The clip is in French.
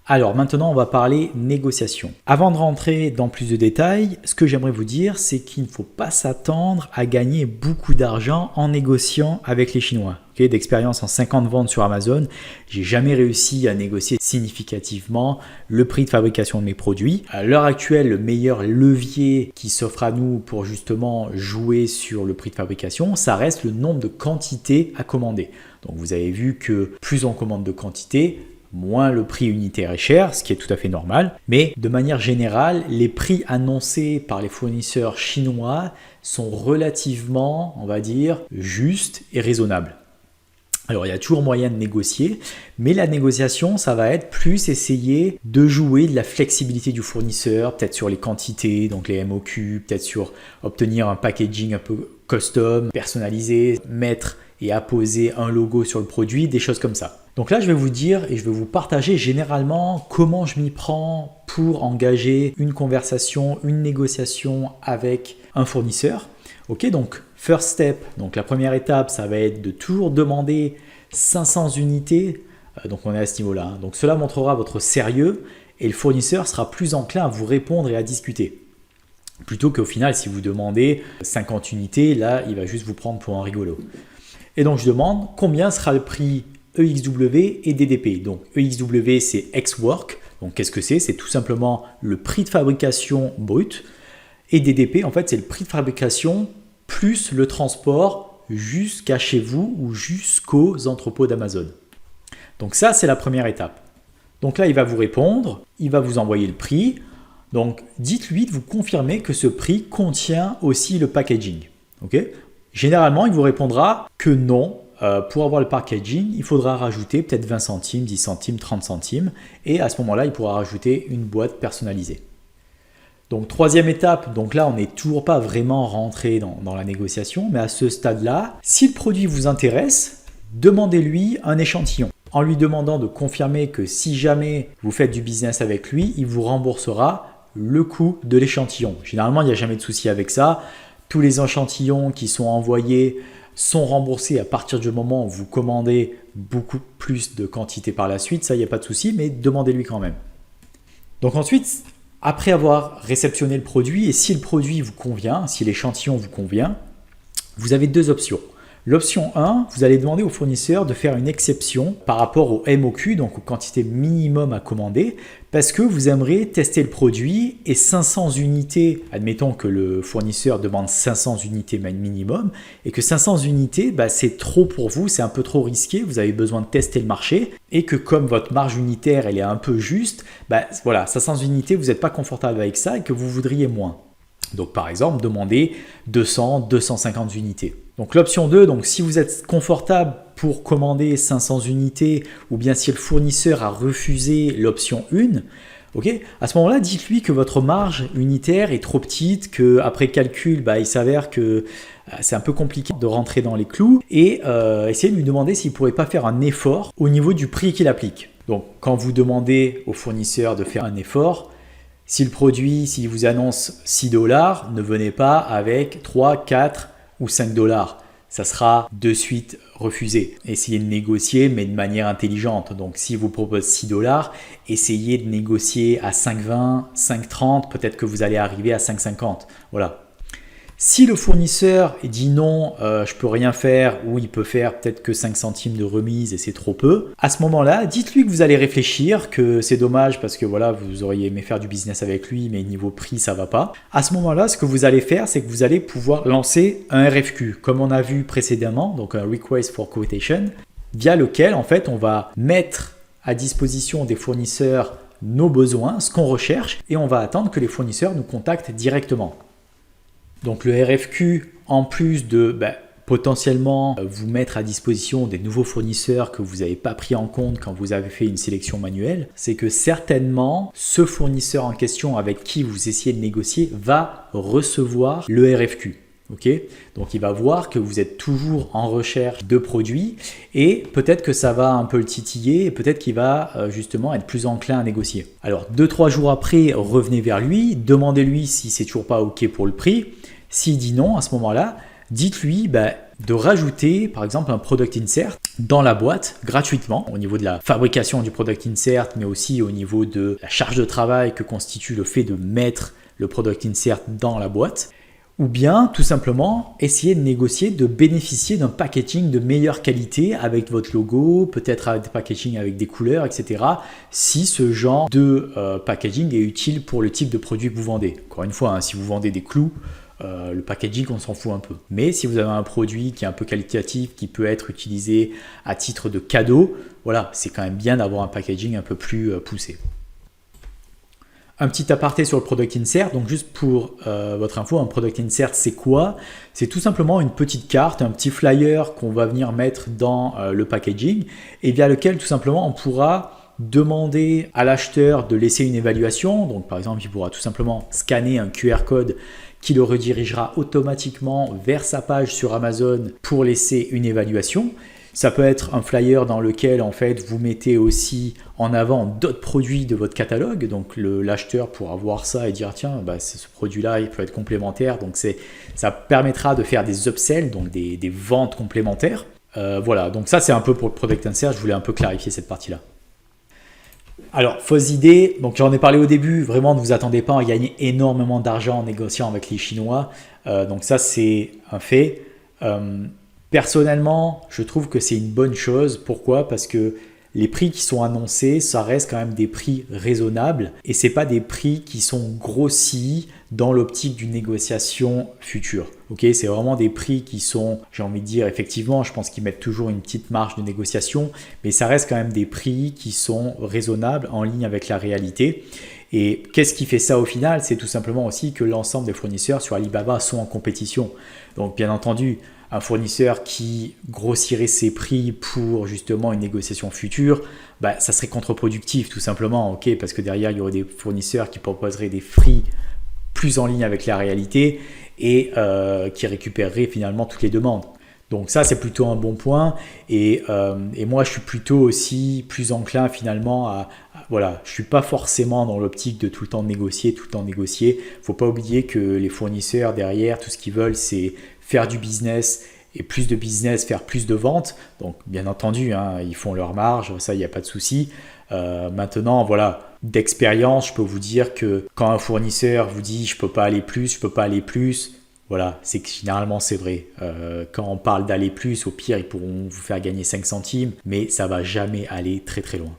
Alors maintenant, on va parler négociation. Avant de rentrer dans plus de détails, ce que j'aimerais vous dire, c'est qu'il ne faut pas s'attendre à gagner beaucoup d'argent en négociant avec les Chinois. D'expérience en 50 ventes sur Amazon, j'ai jamais réussi à négocier significativement le prix de fabrication de mes produits. À l'heure actuelle, le meilleur levier qui s'offre à nous pour justement jouer sur le prix de fabrication, ça reste le nombre de quantités à commander. Donc vous avez vu que plus on commande de quantités, moins le prix unitaire est cher, ce qui est tout à fait normal. Mais de manière générale, les prix annoncés par les fournisseurs chinois sont relativement, on va dire, justes et raisonnables. Alors, il y a toujours moyen de négocier, mais la négociation, ça va être plus essayer de jouer de la flexibilité du fournisseur, peut-être sur les quantités, donc les MOQ, peut-être sur obtenir un packaging un peu custom, personnalisé, mettre et apposer un logo sur le produit, des choses comme ça. Donc là, je vais vous dire et je vais vous partager généralement comment je m'y prends pour engager une conversation, une négociation avec un fournisseur. Ok, donc first step, donc la première étape, ça va être de toujours demander 500 unités. Donc on est à ce niveau-là. Donc cela montrera votre sérieux et le fournisseur sera plus enclin à vous répondre et à discuter. Plutôt qu'au final, si vous demandez 50 unités, là, il va juste vous prendre pour un rigolo. Et donc je demande combien sera le prix EXW et DDP. Donc EXW, c'est ex-work. Donc qu'est-ce que c'est? C'est tout simplement le prix de fabrication brut. Et DDP, en fait, c'est le prix de fabrication plus le transport jusqu'à chez vous ou jusqu'aux entrepôts d'Amazon. Donc ça, c'est la première étape. Donc là, il va vous répondre, il va vous envoyer le prix. Donc dites-lui de vous confirmer que ce prix contient aussi le packaging. Okay? Généralement, il vous répondra que non. Pour avoir le packaging, il faudra rajouter peut-être 20 centimes, 10 centimes, 30 centimes. Et à ce moment-là, il pourra rajouter une boîte personnalisée. Donc troisième étape, donc là on n'est toujours pas vraiment rentré dans la négociation, mais à ce stade-là, si le produit vous intéresse, demandez-lui un échantillon. En lui demandant de confirmer que si jamais vous faites du business avec lui, il vous remboursera le coût de l'échantillon. Généralement, il n'y a jamais de souci avec ça. Tous les échantillons qui sont envoyés sont remboursés à partir du moment où vous commandez beaucoup plus de quantité par la suite. Ça, il n'y a pas de souci, mais demandez-lui quand même. Donc ensuite, après avoir réceptionné le produit et si le produit vous convient, si l'échantillon vous convient, vous avez deux options. L'option 1, vous allez demander au fournisseur de faire une exception par rapport au MOQ, donc aux quantités minimum à commander, parce que vous aimeriez tester le produit et 500 unités, admettons que le fournisseur demande 500 unités minimum, et que 500 unités, c'est trop pour vous, c'est un peu trop risqué, vous avez besoin de tester le marché, et que comme votre marge unitaire elle est un peu juste, voilà, 500 unités, vous n'êtes pas confortable avec ça et que vous voudriez moins. Donc par exemple, demandez 200, 250 unités. Donc l'option 2, donc si vous êtes confortable pour commander 500 unités ou bien si le fournisseur a refusé l'option 1, à ce moment-là, dites-lui que votre marge unitaire est trop petite, qu'après calcul, il s'avère que c'est un peu compliqué de rentrer dans les clous et essayez de lui demander s'il ne pourrait pas faire un effort au niveau du prix qu'il applique. Donc quand vous demandez au fournisseur de faire un effort, si le produit, s'il vous annonce 6 $, ne venez pas avec 3, 4 ou 5 $. Ça sera de suite refusé. Essayez de négocier, mais de manière intelligente. Donc, s'il vous propose 6 $, essayez de négocier à 5,20, 5,30. Peut-être que vous allez arriver à 5,50. Voilà. Si le fournisseur dit non, je peux rien faire, ou il peut faire peut-être que 5 centimes de remise et c'est trop peu, à ce moment-là, dites-lui que vous allez réfléchir, que c'est dommage parce que voilà, vous auriez aimé faire du business avec lui, mais niveau prix, ça va pas. À ce moment-là, ce que vous allez faire, c'est que vous allez pouvoir lancer un RFQ, comme on a vu précédemment, donc un Request for Quotation, via lequel en fait on va mettre à disposition des fournisseurs nos besoins, ce qu'on recherche, et on va attendre que les fournisseurs nous contactent directement. Donc le RFQ, en plus de potentiellement vous mettre à disposition des nouveaux fournisseurs que vous n'avez pas pris en compte quand vous avez fait une sélection manuelle, c'est que certainement ce fournisseur en question avec qui vous essayez de négocier va recevoir le RFQ. Donc il va voir que vous êtes toujours en recherche de produits et peut-être que ça va un peu le titiller et peut-être qu'il va justement être plus enclin à négocier. Alors 2-3 jours après, revenez vers lui, demandez-lui si c'est toujours pas OK pour le prix. S'il dit non, à ce moment-là, dites-lui de rajouter par exemple un product insert dans la boîte gratuitement au niveau de la fabrication du product insert, mais aussi au niveau de la charge de travail que constitue le fait de mettre le product insert dans la boîte. Ou bien tout simplement essayer de négocier, de bénéficier d'un packaging de meilleure qualité avec votre logo, peut-être avec des packaging avec des couleurs, etc. Si ce genre de packaging est utile pour le type de produit que vous vendez. Encore une fois, si vous vendez des clous, le packaging on s'en fout un peu. Mais si vous avez un produit qui est un peu qualitatif, qui peut être utilisé à titre de cadeau, voilà, c'est quand même bien d'avoir un packaging un peu plus poussé. Un petit aparté sur le product insert, donc juste pour votre info, un product insert c'est quoi? C'est tout simplement une petite carte, un petit flyer qu'on va venir mettre dans le packaging et via lequel tout simplement on pourra demander à l'acheteur de laisser une évaluation. Donc par exemple il pourra tout simplement scanner un QR code qui le redirigera automatiquement vers sa page sur Amazon pour laisser une évaluation. Ça peut être un flyer dans lequel en fait vous mettez aussi en avant d'autres produits de votre catalogue. Donc l'acheteur pourra voir ça et dire tiens, c'est ce produit-là, il peut être complémentaire. Donc ça permettra de faire des upsells, donc des ventes complémentaires. Voilà, donc ça c'est un peu pour le product insert. Je voulais un peu clarifier cette partie-là. Alors, fausse idée, donc j'en ai parlé au début, vraiment ne vous attendez pas à gagner énormément d'argent en négociant avec les Chinois. Donc ça c'est un fait. Personnellement, je trouve que c'est une bonne chose. Pourquoi? Parce que les prix qui sont annoncés, ça reste quand même des prix raisonnables et ce n'est pas des prix qui sont grossis dans l'optique d'une négociation future. Okay, c'est vraiment des prix qui sont, j'ai envie de dire, effectivement, je pense qu'ils mettent toujours une petite marge de négociation, mais ça reste quand même des prix qui sont raisonnables, en ligne avec la réalité. Et qu'est-ce qui fait ça au final? C'est tout simplement aussi que l'ensemble des fournisseurs sur Alibaba sont en compétition. Donc bien entendu, un fournisseur qui grossirait ses prix pour justement une négociation future, ça serait contre-productif tout simplement, okay, parce que derrière il y aurait des fournisseurs qui proposeraient des prix plus en ligne avec la réalité et qui récupéreraient finalement toutes les demandes. Donc ça c'est plutôt un bon point et moi je suis plutôt aussi plus enclin finalement voilà, je suis pas forcément dans l'optique de tout le temps négocier. Faut pas oublier que les fournisseurs derrière, tout ce qu'ils veulent c'est faire du business et plus de business, faire plus de ventes. Donc bien entendu, ils font leur marge, ça il n'y a pas de souci. Maintenant, voilà, d'expérience, je peux vous dire que quand un fournisseur vous dit je peux pas aller plus, voilà, c'est que généralement c'est vrai. Quand on parle d'aller plus, au pire ils pourront vous faire gagner 5 centimes, mais ça va jamais aller très très loin.